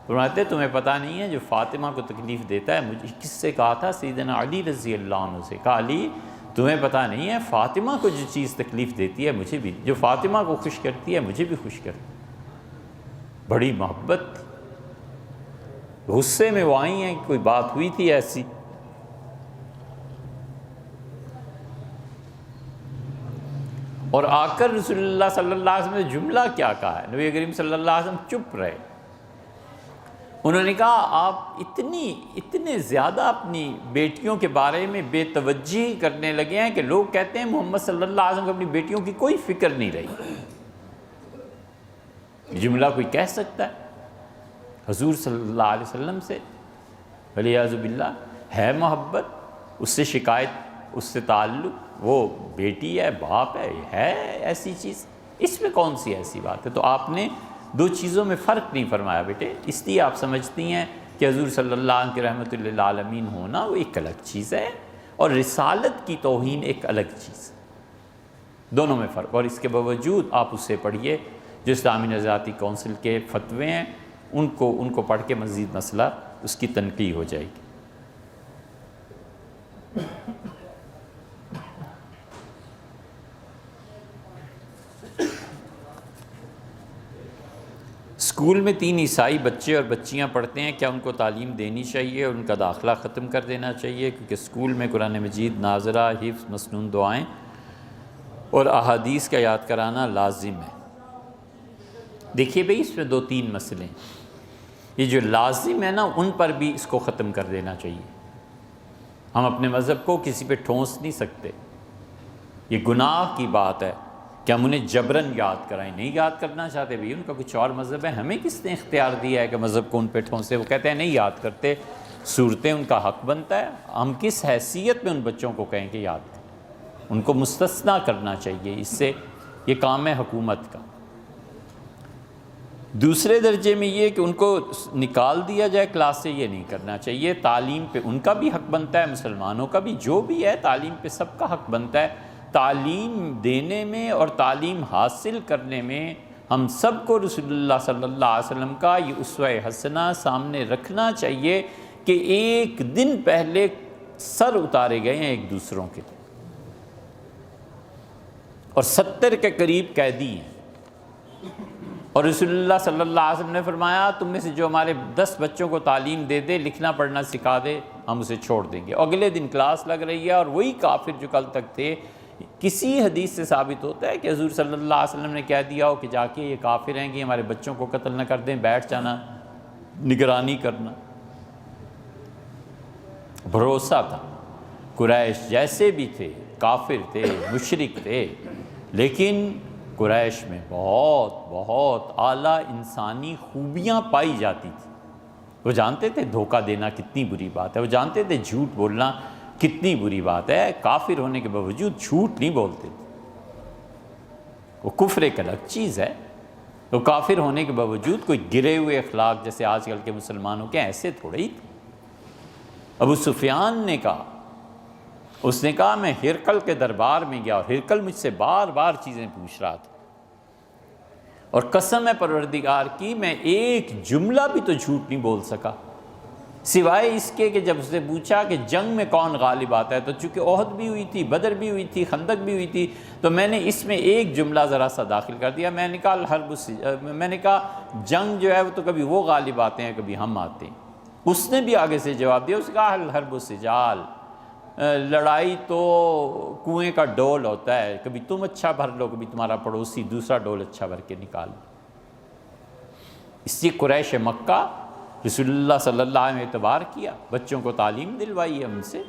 فرماتے تمہیں پتہ نہیں ہے جو فاطمہ کو تکلیف دیتا ہے، مجھے کس سے کہا تھا؟ سیدنا علی رضی اللہ عنہ سے کہا، علی تمہیں پتہ نہیں ہے فاطمہ کو جو چیز تکلیف دیتی ہے مجھے بھی، جو فاطمہ کو خوش کرتی ہے مجھے بھی خوش کرتی ہے۔ بڑی محبت تھی، غصے میں وہ آئی ہیں، کوئی بات ہوئی تھی ایسی۔ اور آ کر رسول اللہ صلی اللہ علیہ وسلم نے جملہ کیا کہا ہے؟ نبی کریم صلی اللہ علیہ وسلم چپ رہے۔ انہوں نے کہا آپ اتنے زیادہ اپنی بیٹیوں کے بارے میں بے توجہی کرنے لگے ہیں کہ لوگ کہتے ہیں محمد صلی اللہ علیہ وسلم کو اپنی بیٹیوں کی کوئی فکر نہیں رہی۔ جملہ کوئی کہہ سکتا ہے حضور صلی اللہ علیہ وسلم سے؟ والعیاذ باللہ، ہے محبت، اس سے شکایت، اس سے تعلق، وہ بیٹی ہے، باپ ہے ایسی چیز، اس میں کون سی ایسی بات ہے؟ تو آپ نے 2 چیزوں میں فرق نہیں فرمایا بیٹے، اس لیے آپ سمجھتی ہیں کہ حضور صلی اللہ علیہ وسلم کی رحمت للعالمین ہونا وہ ایک الگ چیز ہے اور رسالت کی توہین ایک الگ چیز، دونوں میں فرق۔ اور اس کے باوجود آپ اس سے پڑھیے جو اسلامی نظریاتی کونسل کے فتوے ہیں، ان کو پڑھ کے مزید مسئلہ اس کی تنقیح ہو جائے گی۔ اسکول میں 3 عیسائی بچے اور بچیاں پڑھتے ہیں، کیا ان کو تعلیم دینی چاہیے اور ان کا داخلہ ختم کر دینا چاہیے؟ کیونکہ اسکول میں قرآن مجید، ناظرہ، حفظ، مسنون دعائیں اور احادیث کا یاد کرانا لازم ہے۔ دیکھیے بھئی، اس میں 2-3 مسئلے ہیں۔ یہ جو لازم ہے نا، ان پر بھی اس کو ختم کر دینا چاہیے۔ ہم اپنے مذہب کو کسی پہ ٹھونس نہیں سکتے، یہ گناہ کی بات ہے کہ ہم انہیں جبراً یاد کرائیں۔ نہیں یاد کرنا چاہتے بھئی، ان کا کچھ اور مذہب ہے، ہمیں کس نے اختیار دیا ہے کہ مذہب کو ان پہ ٹھونسے؟ وہ کہتے ہیں نہیں یاد کرتے، صورتیں ان کا حق بنتا ہے، ہم کس حیثیت میں ان بچوں کو کہیں کہ یاد کریں؟ ان کو مستثنیٰ کرنا چاہیے اس سے، یہ کام ہے حکومت کا۔ دوسرے درجے میں یہ کہ ان کو نکال دیا جائے کلاس سے، یہ نہیں کرنا چاہیے۔ تعلیم پہ ان کا بھی حق بنتا ہے، مسلمانوں کا بھی، جو بھی ہے تعلیم پہ سب کا حق بنتا ہے۔ تعلیم دینے میں اور تعلیم حاصل کرنے میں ہم سب کو رسول اللہ صلی اللہ علیہ وسلم کا یہ اسوہ حسنہ سامنے رکھنا چاہیے کہ ایک دن پہلے سر اتارے گئے ہیں ایک دوسروں کے، اور 70 کے قریب قیدی ہیں، اور رسول اللہ صلی اللہ علیہ وسلم نے فرمایا تم میں سے جو ہمارے 10 بچوں کو تعلیم دے دے، لکھنا پڑھنا سکھا دے، ہم اسے چھوڑ دیں گے۔ اگلے دن کلاس لگ رہی ہے اور وہی کافر جو کل تک تھے، کسی حدیث سے ثابت ہوتا ہے کہ حضور صلی اللہ علیہ وسلم نے کہہ دیا ہو کہ جا کے یہ کافر ہیں کہ ہمارے بچوں کو قتل نہ کر دیں، بیٹھ جانا، نگرانی کرنا۔ بھروسہ تھا۔ قریش جیسے بھی تھے، کافر تھے، مشرک تھے، لیکن قریش میں بہت بہت اعلیٰ انسانی خوبیاں پائی جاتی تھیں۔ وہ جانتے تھے دھوکہ دینا کتنی بری بات ہے، وہ جانتے تھے جھوٹ بولنا کتنی بری بات ہے، کافر ہونے کے باوجود جھوٹ نہیں بولتے، وہ کفر ایک الگ چیز ہے۔ تو کافر ہونے کے باوجود کوئی گرے ہوئے اخلاق جیسے آج کل کے مسلمانوں کے ایسے تھوڑے ہی تھے۔ ابو سفیان نے کہا، اس نے کہا میں ہرقل کے دربار میں گیا اور ہرقل مجھ سے بار بار چیزیں پوچھ رہا تھا، اور قسم ہے پروردگار کی میں ایک جملہ بھی تو جھوٹ نہیں بول سکا، سوائے اس کے کہ جب اس نے پوچھا کہ جنگ میں کون غالب آتا ہے، تو چونکہ احد بھی ہوئی تھی، بدر بھی ہوئی تھی، خندق بھی ہوئی تھی، تو میں نے اس میں ایک جملہ ذرا سا داخل کر دیا، میں نے کہا میں نے کہا جنگ جو ہے وہ تو کبھی وہ غالب آتے ہیں کبھی ہم آتے ہیں۔ اس نے بھی آگے سے جواب دیا، اس نے کہا الحرب سجال، لڑائی تو کنویں کا ڈول ہوتا ہے، کبھی تم اچھا بھر لو، کبھی تمہارا پڑوسی دوسرا ڈول اچھا بھر کے نکال لو۔ اس لیے قریش مکہ رسول اللہ صلی اللہ علیہ وسلم نے اعتبار کیا، بچوں کو تعلیم دلوائی ہے، ہم سے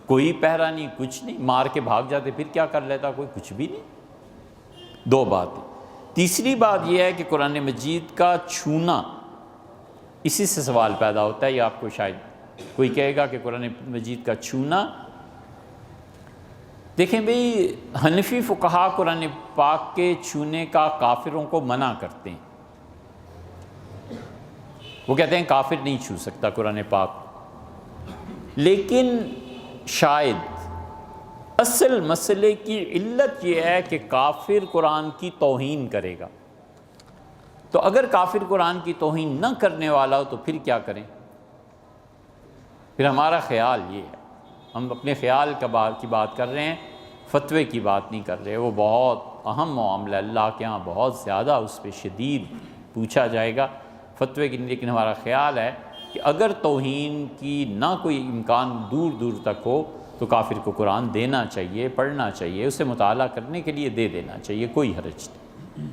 کوئی پہرا نہیں، کچھ نہیں، مار کے بھاگ جاتے پھر کیا کر لیتا کوئی، کچھ بھی نہیں۔ دو باتیں۔ تیسری بات یہ ہے کہ قرآن مجید کا چھونا، اسی سے سوال پیدا ہوتا ہے، یہ آپ کو شاید کوئی کہے گا کہ قرآن مجید کا چھونا، دیکھیں بھئی حنفی فقہا قرآن پاک کے چھونے کا کافروں کو منع کرتے ہیں، وہ کہتے ہیں کافر نہیں چھو سکتا قرآن پاک، لیکن شاید اصل مسئلے کی علت یہ ہے کہ کافر قرآن کی توہین کرے گا، تو اگر کافر قرآن کی توہین نہ کرنے والا ہو تو پھر کیا کریں؟ پھر ہمارا خیال یہ ہے، ہم اپنے خیال کی بات کر رہے ہیں، فتوے کی بات نہیں کر رہے، وہ بہت اہم معاملہ، اللہ کے ہاں بہت زیادہ اس پہ شدید پوچھا جائے گا فتوے کی، لیکن ہمارا خیال ہے کہ اگر توہین کی نہ کوئی امکان دور دور تک ہو تو کافر کو قرآن دینا چاہیے، پڑھنا چاہیے، اسے مطالعہ کرنے کے لیے دے دینا چاہیے، کوئی حرج نہیں۔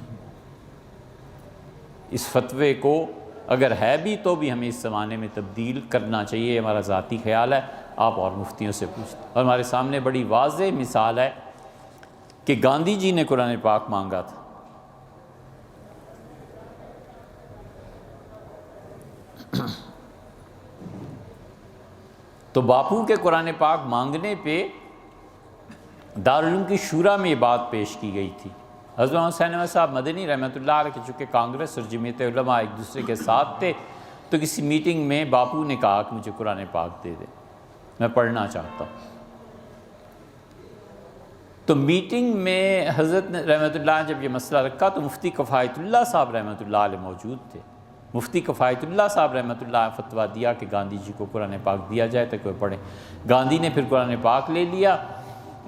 اس فتوے کو اگر ہے بھی تو بھی ہمیں اس زمانے میں تبدیل کرنا چاہیے، یہ ہمارا ذاتی خیال ہے، آپ اور مفتیوں سے پوچھتے۔ اور ہمارے سامنے بڑی واضح مثال ہے کہ گاندھی جی نے قرآن پاک مانگا تھا، تو باپو کے قرآن پاک مانگنے پہ دارالعلوم کی شورا میں یہ بات پیش کی گئی تھی۔ حضرت حسین احمد صاحب مدنی رحمۃ اللہ علیہ کے چونکہ کانگریس اور جمعیت علماء ایک دوسرے کے ساتھ تھے، تو کسی میٹنگ میں باپو نے کہا کہ مجھے قرآن پاک دے دے، میں پڑھنا چاہتا ہوں۔ تو میٹنگ میں حضرت رحمۃ اللہ جب یہ مسئلہ رکھا تو مفتی کفایت اللہ صاحب رحمۃ اللہ علیہ موجود تھے۔ مفتی کفایت اللہ صاحب رحمۃ اللہ علیہ فتویٰ دیا کہ گاندھی جی کو قرآن پاک دیا جائے تو کوئی پڑھے۔ گاندھی نے پھر قرآن پاک لے لیا،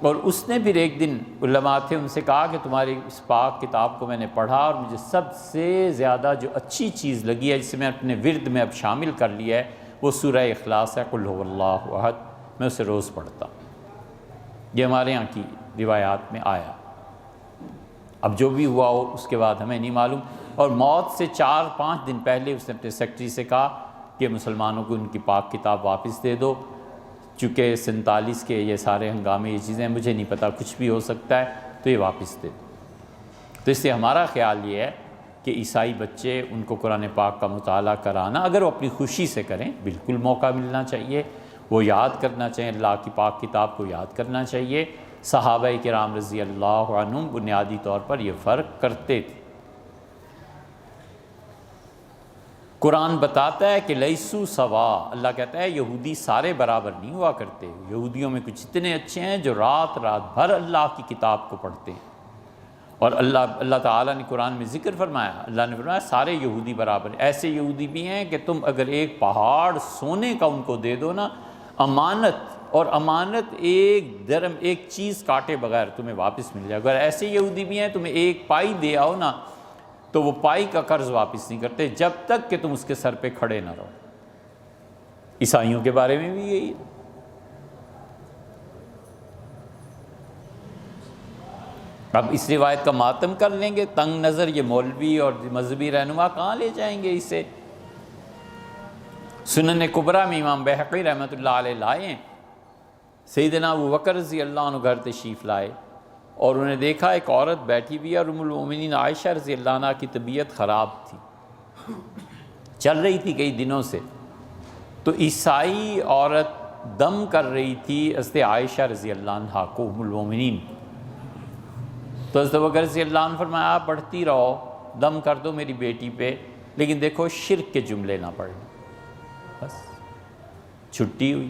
اور اس نے پھر ایک دن علماء تھے ان سے کہا کہ تمہاری اس پاک کتاب کو میں نے پڑھا اور مجھے سب سے زیادہ جو اچھی چیز لگی ہے جسے میں اپنے ورد میں اب شامل کر لیا ہے وہ سورہ اخلاص ہے، قل هو اللہ احد، میں اسے روز پڑھتا ہوں۔ یہ ہمارے یہاں کی روایات میں آیا، اب جو بھی ہوا ہو اس کے بعد ہمیں نہیں معلوم۔ اور موت سے 4-5 دن پہلے اس نے اپنے سیکرٹری سے کہا کہ مسلمانوں کو ان کی پاک کتاب واپس دے دو، چونکہ 47 کے یہ سارے ہنگامے یہ چیزیں مجھے نہیں پتہ، کچھ بھی ہو سکتا ہے، تو یہ واپس دے دو۔ تو اس سے ہمارا خیال یہ ہے کہ عیسائی بچے ان کو قرآن پاک کا مطالعہ کرانا، اگر وہ اپنی خوشی سے کریں، بالکل موقع ملنا چاہیے، وہ یاد کرنا چاہیے، اللہ کی پاک کتاب کو یاد کرنا چاہیے۔ صحابہ کرام رضی اللہ عنہم بنیادی طور پر یہ فرق کرتے تھے۔ قرآن بتاتا ہے کہ لیسو سوا، اللہ کہتا ہے یہودی سارے برابر نہیں ہوا کرتے، یہودیوں میں کچھ اتنے اچھے ہیں جو رات بھر اللہ کی کتاب کو پڑھتے ہیں، اور اللہ تعالیٰ نے قرآن میں ذکر فرمایا، اللہ نے فرمایا سارے یہودی برابر ہیں۔ ایسے یہودی بھی ہیں کہ تم اگر ایک پہاڑ سونے کا ان کو دے دو نا امانت، اور امانت ایک درم ایک چیز کاٹے بغیر تمہیں واپس مل جائے، اگر ایسے یہودی بھی ہیں تمہیں ایک پائی دے آؤ نا تو وہ پائی کا قرض واپس نہیں کرتے جب تک کہ تم اس کے سر پہ کھڑے نہ رہو۔ عیسائیوں کے بارے میں بھی یہی ہے۔ اب اس روایت کا ماتم کر لیں گے، تنگ نظر یہ مولوی اور مذہبی رہنما کہاں لے جائیں گے اسے؟ سنن کبریٰ میں امام بہقی رحمۃ اللہ علیہ لائے ہیں، سیدنا ابوبکر رضی اللہ عنہ گھر تشریف لائے اور انہیں دیکھا ایک عورت بیٹھی ہوئی ہے، اور ام المومنین عائشہ رضی اللہ عنہ کی طبیعت خراب تھی، چل رہی تھی کئی دنوں سے، تو عیسائی عورت دم کر رہی تھی حضرت عائشہ رضی اللہ عنہا کو، ام المومنین، تو حضرت ابوبکر رضی اللہ عنہ فرمایا آپ پڑھتی رہو، دم کر دو میری بیٹی پہ، لیکن دیکھو شرک کے جملے نہ پڑھنا، بس چھٹی ہوئی۔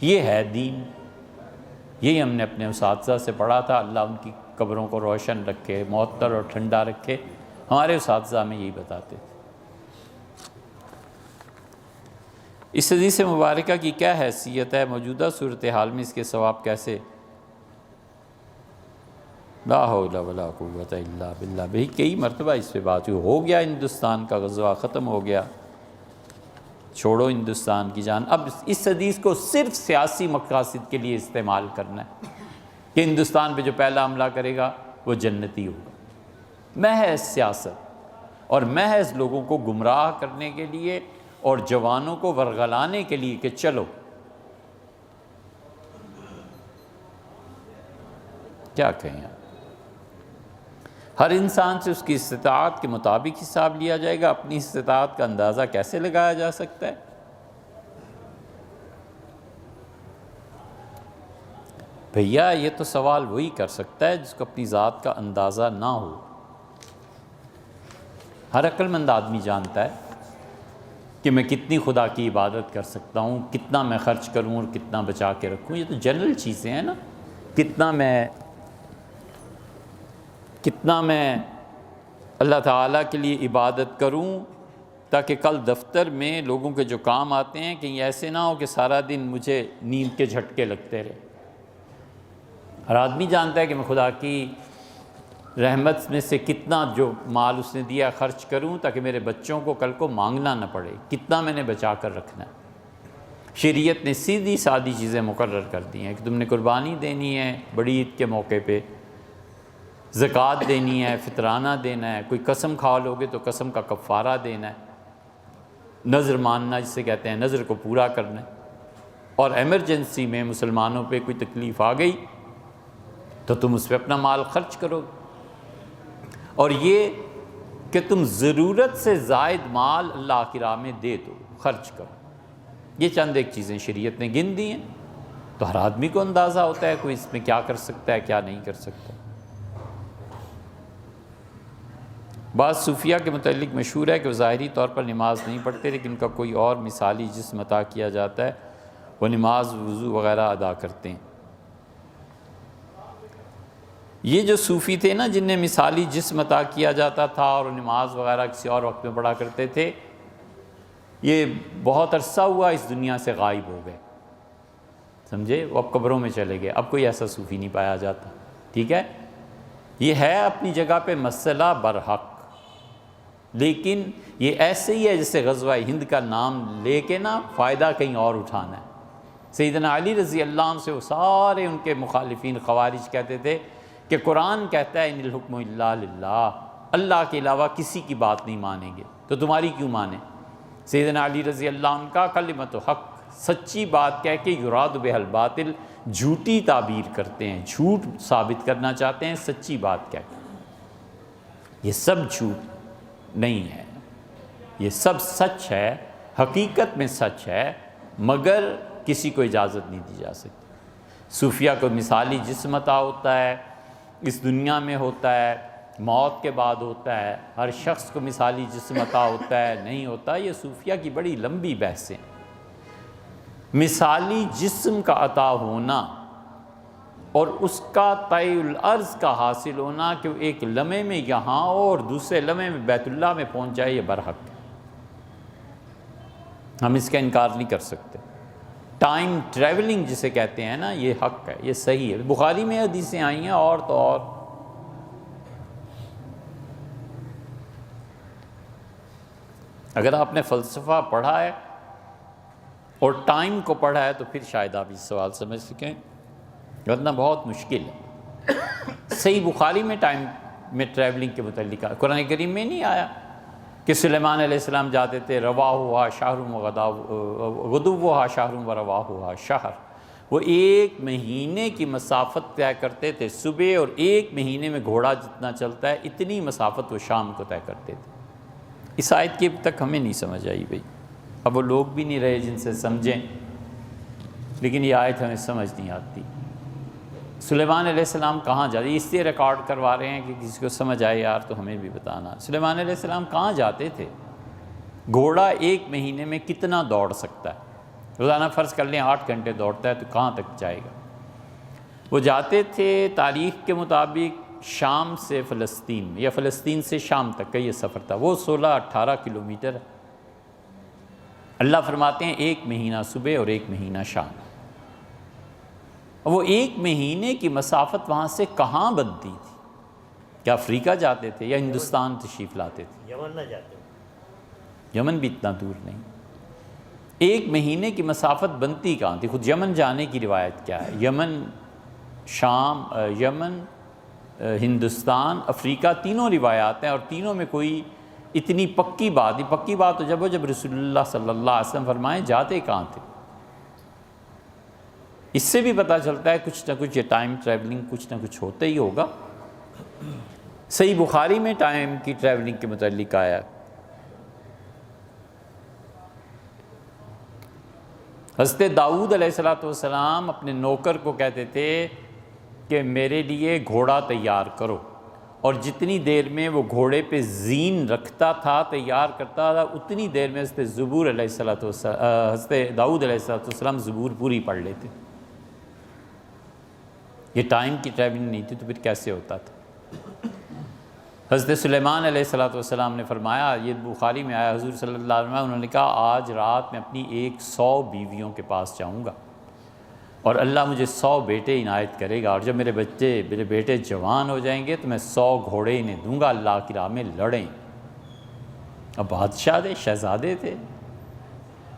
یہ ہے دین، یہی ہم نے اپنے اساتذہ سے پڑھا تھا، اللہ ان کی قبروں کو روشن رکھے، معطر اور ٹھنڈا رکھے، ہمارے اساتذہ ہمیں یہی بتاتے تھے۔ اس حدیث مبارکہ کی کیا حیثیت ہے؟ موجودہ صورتحال میں اس کے ثواب کیسے؟ لا حول ولا قوت الا باللہ، بھئی کئی مرتبہ اس پہ بات ہوئی، ہو گیا ہندوستان کا غزوہ، ختم ہو گیا، چھوڑو ہندوستان کی جان۔ اب اس حدیث کو صرف سیاسی مقاصد کے لیے استعمال کرنا ہے کہ ہندوستان پہ جو پہلا حملہ کرے گا وہ جنتی ہوگا، محض سیاست اور محض لوگوں کو گمراہ کرنے کے لیے اور جوانوں کو ورغلانے کے لیے کہ چلو۔ کیا کہیں آپ؟ ہر انسان سے اس کی استطاعت کے مطابق حساب لیا جائے گا، اپنی استطاعت کا اندازہ کیسے لگایا جا سکتا ہے؟ بھیا یہ تو سوال وہی کر سکتا ہے جس کو اپنی ذات کا اندازہ نہ ہو۔ ہر عقل مند آدمی جانتا ہے کہ میں کتنی خدا کی عبادت کر سکتا ہوں، کتنا میں خرچ کروں اور کتنا بچا کے رکھوں، یہ تو جنرل چیزیں ہیں نا۔ کتنا میں اللہ تعالیٰ کے لیے عبادت کروں تاکہ کل دفتر میں لوگوں کے جو کام آتے ہیں کہیں ایسے نہ ہو کہ سارا دن مجھے نیند کے جھٹکے لگتے رہے۔ ہر آدمی جانتا ہے کہ میں خدا کی رحمت میں سے کتنا جو مال اس نے دیا خرچ کروں تاکہ میرے بچوں کو کل کو مانگنا نہ پڑے، کتنا میں نے بچا کر رکھنا ہے۔ شریعت نے سیدھی سادی چیزیں مقرر کر دی ہیں کہ تم نے قربانی دینی ہے بڑی عید کے موقع پہ، زکوٰۃ دینی ہے، فطرانہ دینا ہے، کوئی قسم کھا لو گے تو قسم کا کفارہ دینا ہے، نذر ماننا جسے کہتے ہیں، نذر کو پورا کرنا ہے، اور ایمرجنسی میں مسلمانوں پہ کوئی تکلیف آ گئی تو تم اس پہ اپنا مال خرچ کرو گے۔ اور یہ کہ تم ضرورت سے زائد مال اللہ کی راہ میں دے دو، خرچ کرو، یہ چند ایک چیزیں شریعت نے گن دی ہیں، تو ہر آدمی کو اندازہ ہوتا ہے کوئی اس میں کیا کر سکتا ہے کیا نہیں کر سکتا۔ بعض صوفیہ کے متعلق مشہور ہے کہ وہ ظاہری طور پر نماز نہیں پڑھتے لیکن ان کا کوئی اور مثالی جسم عطا کیا جاتا ہے، وہ نماز وضو وغیرہ ادا کرتے ہیں۔ یہ جو صوفی تھے نا جن نے مثالی جسم عطا کیا جاتا تھا اور نماز وغیرہ کسی اور وقت میں پڑھا کرتے تھے، یہ بہت عرصہ ہوا اس دنیا سے غائب ہو گئے، سمجھے، وہ اب قبروں میں چلے گئے، اب کوئی ایسا صوفی نہیں پایا جاتا، ٹھیک ہے۔ یہ ہے اپنی جگہ پہ مسئلہ برحق، لیکن یہ ایسے ہی ہے جیسے غزوہ ہند کا نام لے کے نا فائدہ کہیں اور اٹھانا ہے۔ سیدنا علی رضی اللہ عنہ سے وہ سارے ان کے مخالفین خوارج کہتے تھے کہ قرآن کہتا ہے ان الحکم الا للہ، اللہ کے علاوہ کسی کی بات نہیں مانیں گے، تو تمہاری کیوں مانیں؟ سیدنا علی رضی اللہ عنہ کا کلمۃ حق، سچی بات کہہ کے یراد بہ الباطل، جھوٹی تعبیر کرتے ہیں، جھوٹ ثابت کرنا چاہتے ہیں سچی بات کہہ کے۔ یہ سب جھوٹ نہیں ہے، یہ سب سچ ہے، حقیقت میں سچ ہے، مگر کسی کو اجازت نہیں دی جا سکتی۔ صوفیہ کو مثالی جسم عطا ہوتا ہے، اس دنیا میں ہوتا ہے، موت کے بعد ہوتا ہے، ہر شخص کو مثالی جسم عطا ہوتا ہے نہیں ہوتا، یہ صوفیہ کی بڑی لمبی بحثیں۔ مثالی جسم کا عطا ہونا اور اس کا طی الارض کا حاصل ہونا کہ وہ ایک لمحے میں یہاں اور دوسرے لمحے میں بیت اللہ میں پہنچ جائے، یہ برحق ہے، ہم اس کا انکار نہیں کر سکتے۔ ٹائم ٹریولنگ جسے کہتے ہیں نا، یہ حق ہے، یہ صحیح ہے، بخاری میں حدیثیں آئی ہیں اور تو اور۔ اگر آپ نے فلسفہ پڑھا ہے اور ٹائم کو پڑھا ہے تو پھر شاید آپ اس سوال سمجھ سکیں، ورنہ بہت مشکل ہے۔ صحیح بخاری میں ٹائم میں ٹریولنگ کے متعلق قرآن کریم میں نہیں آیا کہ سلیمان علیہ السلام جاتے تھے، رواہا شہر غدوہا شہر و رواہا شہر، وہ ایک مہینے کی مسافت طے کرتے تھے، صبح اور ایک مہینے میں گھوڑا جتنا چلتا ہے اتنی مسافت وہ شام کو طے کرتے تھے۔ اس آیت کی اب تک ہمیں نہیں سمجھ آئی بھائی، اب وہ لوگ بھی نہیں رہے جن سے سمجھیں، لیکن یہ آیت ہمیں سمجھ نہیں آتی۔ سلیمان علیہ السلام کہاں جاتے، اس لیے ریکارڈ کروا رہے ہیں کہ کسی کو سمجھ آئے یار تو ہمیں بھی بتانا۔ سلیمان علیہ السلام کہاں جاتے تھے؟ گھوڑا 1 مہینے میں کتنا دوڑ سکتا ہے؟ روزانہ فرض کر لیں 8 گھنٹے دوڑتا ہے تو کہاں تک جائے گا؟ وہ جاتے تھے تاریخ کے مطابق شام سے فلسطین میں، یا فلسطین سے شام تک کا یہ سفر تھا، وہ 16-18 کلومیٹر ہے۔ اللہ فرماتے ہیں 1 مہینہ صبح اور 1 مہینہ شام۔ وہ 1 مہینے کی مسافت وہاں سے کہاں بنتی تھی؟ کیا افریقہ جاتے تھے یا ہندوستان تشریف لاتے تھے؟ یمن نہ جاتے، یمن بھی اتنا دور نہیں۔ 1 مہینے کی مسافت بنتی کہاں تھی؟ خود یمن جانے کی روایت کیا ہے؟ یمن، شام، یمن، ہندوستان، افریقہ، تینوں روایات ہیں، اور تینوں میں کوئی اتنی پکی بات نہیں۔ پکی بات تو جب رسول اللہ صلی اللہ علیہ وسلم فرمائیں جاتے کہاں تھے۔ اس سے بھی پتہ چلتا ہے کچھ نہ کچھ یہ ٹائم ٹریولنگ کچھ نہ کچھ ہوتا ہی ہوگا۔ صحیح بخاری میں ٹائم کی ٹریولنگ کے متعلق آیا، حضرت داؤد علیہ السلام اپنے نوکر کو کہتے تھے کہ میرے لیے گھوڑا تیار کرو، اور جتنی دیر میں وہ گھوڑے پہ زین رکھتا تھا، تیار کرتا تھا، اتنی دیر میں حضرت داؤد علیہ السلام زبور پوری پڑھ لیتے۔ یہ ٹائم کی ٹریولنگ نہیں تھی تو پھر کیسے ہوتا تھا؟ حضرت سلیمان علیہ السلام نے فرمایا، یہ بخاری میں آیا، حضور صلی اللہ علیہ وسلم انہوں نے کہا آج رات میں اپنی 100 بیویوں کے پاس جاؤں گا اور اللہ مجھے 100 بیٹے عنایت کرے گا، اور جب میرے بیٹے جوان ہو جائیں گے تو میں 100 گھوڑے انہیں دوں گا، اللہ کی راہ میں لڑیں۔ اب بادشاہ تھے، شہزادے تھے۔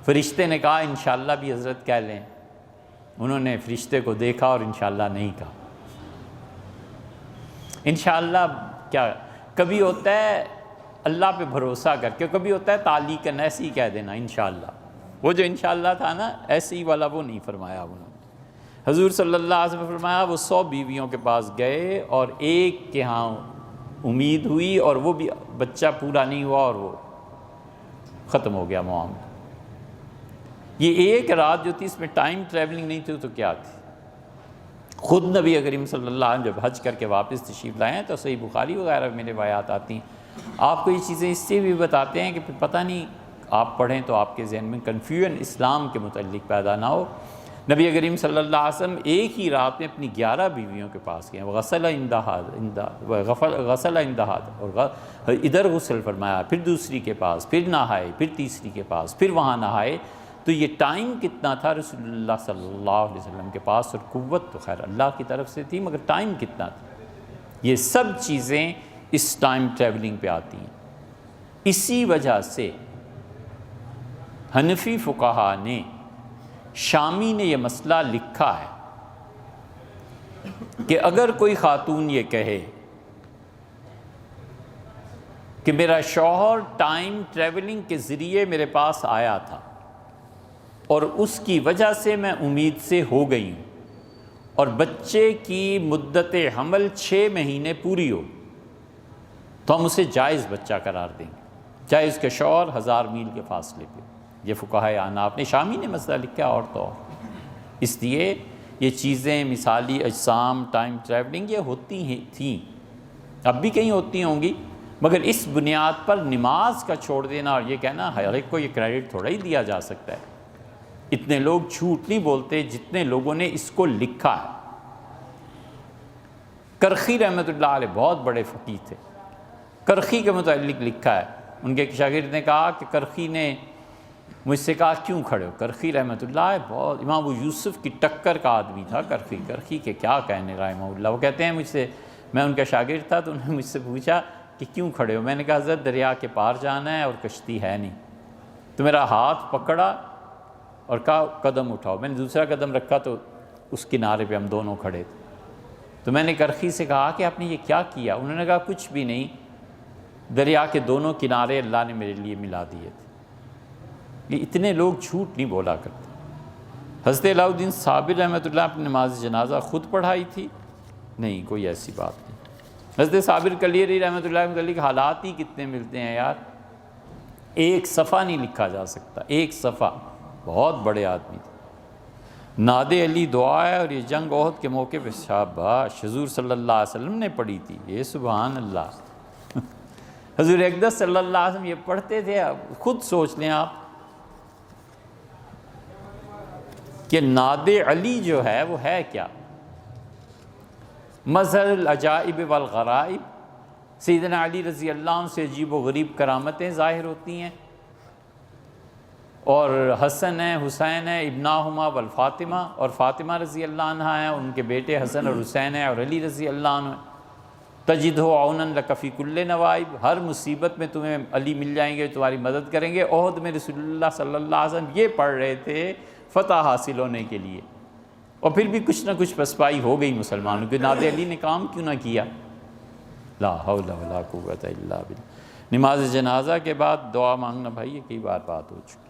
فرشتے نے کہا انشاءاللہ بھی حضرت کہہ لیں۔ انہوں نے فرشتے کو دیکھا اور انشاءاللہ نہیں کہا۔ انشاءاللہ کیا کبھی ہوتا ہے اللہ پہ بھروسہ کر کے، کبھی ہوتا ہے تعلیقاً ایسے ہی کہہ دینا انشاءاللہ۔ وہ جو انشاءاللہ تھا نا ایسے ہی والا وہ نہیں فرمایا انہوں نے۔ حضور صلی اللہ علیہ وسلم فرمایا وہ 100 بیویوں کے پاس گئے اور ایک کے ہاں امید ہوئی اور وہ بھی بچہ پورا نہیں ہوا اور وہ ختم ہو گیا معاملہ۔ یہ ایک رات جو تھی اس میں ٹائم ٹریولنگ نہیں تھی تو کیا تھی؟ خود نبی کریم صلی اللہ علیہ وسلم جب حج کر کے واپس تشریف لائے ہیں تو صحیح بخاری وغیرہ میں روایات آتی ہیں، آپ کو یہ چیزیں اس سے بھی بتاتے ہیں کہ پھر پتہ نہیں آپ پڑھیں تو آپ کے ذہن میں کنفیوژن اسلام کے متعلق پیدا نہ ہو۔ نبی کریم صلی اللہ علیہ وسلم ایک ہی رات میں اپنی 11 بیویوں کے پاس گئے، غسل اندہاد اور ادھر غسل فرمایا، پھر دوسری کے پاس، پھر نہائے، پھر تیسری کے پاس، پھر وہاں نہائے۔ تو یہ ٹائم کتنا تھا رسول اللہ صلی اللہ علیہ وسلم کے پاس، اور قوت تو خیر اللہ کی طرف سے تھی، مگر ٹائم کتنا تھا؟ یہ سب چیزیں اس ٹائم ٹریولنگ پہ آتی ہیں۔ اسی وجہ سے حنفی فقہا نے، شامی نے یہ مسئلہ لکھا ہے کہ اگر کوئی خاتون یہ کہے کہ میرا شوہر ٹائم ٹریولنگ کے ذریعے میرے پاس آیا تھا اور اس کی وجہ سے میں امید سے ہو گئی ہوں، اور بچے کی مدت حمل 6 مہینے پوری ہو، تو ہم اسے جائز بچہ قرار دیں گے، چاہے اس کے شوہر 1000 میل کے فاصلے پہ۔ یہ فقہائے احناف نے، شامی نے مسئلہ لکھا اور تو اور۔ اس لیے یہ چیزیں مثالی اجسام، ٹائم ٹریولنگ یہ ہوتی ہیں تھیں، اب بھی کہیں ہوتی ہوں گی، مگر اس بنیاد پر نماز کا چھوڑ دینا اور یہ کہنا ہر ایک کو یہ کریڈٹ تھوڑا ہی دیا جا سکتا ہے۔ اتنے لوگ جھوٹ نہیں بولتے جتنے لوگوں نے اس کو لکھا ہے۔ کرخی رحمۃ اللہ علیہ بہت بڑے فقیہ تھے، کرخی کے متعلق لکھا ہے۔ ان کے ایک شاگرد نے کہا کہ کرخی نے مجھ سے کہا کیوں کھڑے ہو؟ کرخی رحمۃ اللہ بہت امام ابو یوسف کی ٹکر کا آدمی تھا کرخی کے کیا کہنے رحمہ اللہ۔ وہ کہتے ہیں مجھ سے، میں ان کا شاگرد تھا تو انہوں نے مجھ سے پوچھا کہ کیوں کھڑے ہو؟ میں نے کہا حضرت دریا کے پار جانا ہے اور کشتی ہے نہیں۔ تو میرا ہاتھ پکڑا اور کہا قدم اٹھاؤ۔ میں نے دوسرا قدم رکھا تو اس کنارے پہ ہم دونوں کھڑے تھے۔ تو میں نے کرخی سے کہا کہ آپ نے یہ کیا کیا؟ انہوں نے کہا کچھ بھی نہیں، دریا کے دونوں کنارے اللہ نے میرے لیے ملا دیے تھے۔ یہ اتنے لوگ جھوٹ نہیں بولا کرتے۔ حضرت علاء الدین صابر رحمۃ اللہ اپنی نماز جنازہ خود پڑھائی تھی؟ نہیں، کوئی ایسی بات نہیں۔ حضرت صابر کلیری رحمۃ اللہ کے متعلق حالات ہی کتنے ملتے ہیں یار۔ ایک صفحہ نہیں لکھا جا سکتا، ایک صفحہ، بہت بڑے آدمی تھے۔ ناد علی دعا ہے، اور یہ جنگ احد کے موقع پہ شاباش حضور صلی اللہ علیہ وسلم نے پڑھی تھی، یہ سبحان اللہ حضور اقدس صلی اللہ علیہ وسلم یہ پڑھتے تھے۔ خود سوچ لیں آپ کہ ناد علی جو ہے وہ ہے کیا؟ مظہر العجائب والغرائب، سیدنا علی رضی اللہ عنہ سے عجیب و غریب کرامتیں ظاہر ہوتی ہیں، اور حسن ہے، حسین ہے، ابناہما والفاطمہ، اور فاطمہ رضی اللہ عنہ ہیں، ان کے بیٹے حسن اور حسین ہیں، اور علی رضی اللہ عنہ ہیں۔ تجدہ عونا لک فی کل نوائب، ہر مصیبت میں تمہیں علی مل جائیں گے، تمہاری مدد کریں گے۔ احد میں رسول اللہ صلی اللہ علیہ وسلم یہ پڑھ رہے تھے فتح حاصل ہونے کے لیے، اور پھر بھی کچھ نہ کچھ پسپائی ہو گئی مسلمانوں کی۔ ناد علی نے کام کیوں نہ کیا؟ لا حول ولا قوت الا باللہ۔ نماز جنازہ کے بعد دعا مانگنا بھائی یہ کئی بار بات ہو چکی۔